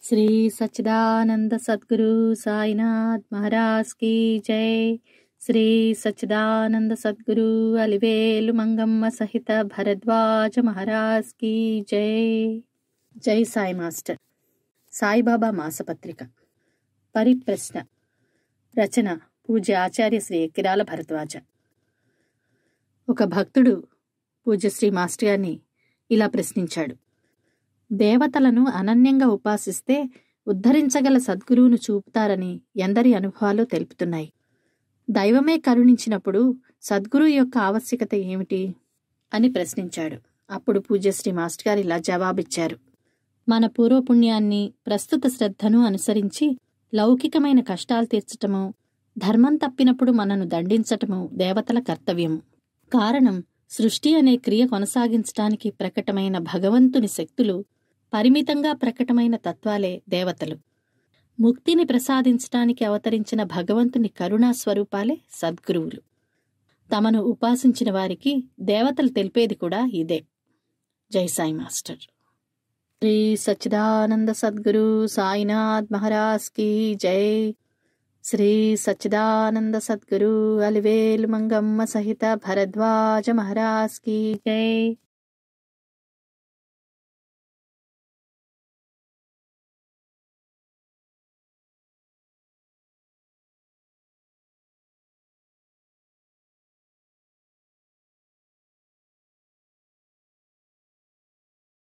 శ్రీ సచ్చిదానంద సద్గురు సాయినాథ్ మహారాజ్ की जय। శ్రీ సచ్చిదానంద సద్గురు అలివేలు మంగమ్మ సహిత భరద్వాజ మహారాజ్ की जय। జై సాయి మాస్టర్। సాయిబాబా మాసపత్రిక పరిప్రశ్న రచన పూజ్య ఆచార్య శ్రీ ఎక్కిరాల భరద్వాజ। ఒక భక్తుడు పూజ్యశ్రీ మాస్టర్ గారిని ఇలా ప్రశ్నించాడు, దేవతలను అనన్యంగా ఉపాసిస్తే ఉద్ధరించగల సద్గురువును చూపుతారని ఎందరి అనుభవాలు తెలుపుతున్నాయి। దైవమే కరుణించినప్పుడు సద్గురువు యొక్క ఆవశ్యకత ఏమిటి అని ప్రశ్నించాడు। అప్పుడు పూజ్యశ్రీ మాస్టర్ గారు ఇలా జవాబిచ్చారు, మన పూర్వపుణ్యాన్ని ప్రస్తుత శ్రద్ధను అనుసరించి లౌకికమైన కష్టాలు తీర్చటము, ధర్మం తప్పినప్పుడు మనను దండించటము దేవతల కర్తవ్యము। కారణం, సృష్టి అనే క్రియ కొనసాగించటానికి ప్రకటమైన భగవంతుని శక్తులు, పరిమితంగా ప్రకటమైన తత్వాలే దేవతలు। ముక్తిని ప్రసాదించటానికి అవతరించిన భగవంతుని కరుణా స్వరూపాలే సద్గురువులు। తమను ఉపాసించిన వారికి దేవతలు తెలిపేది కూడా ఇదే। జై సాయి మాస్టర్। శ్రీ సచ్చిదానంద సద్గురు సాయినాథ్ మహారాజ్ की जय। శ్రీ సచ్చిదానంద సద్గురు అలివేలు మంగమ్మ సహిత భరద్వాజ మహారాజ్ की जय।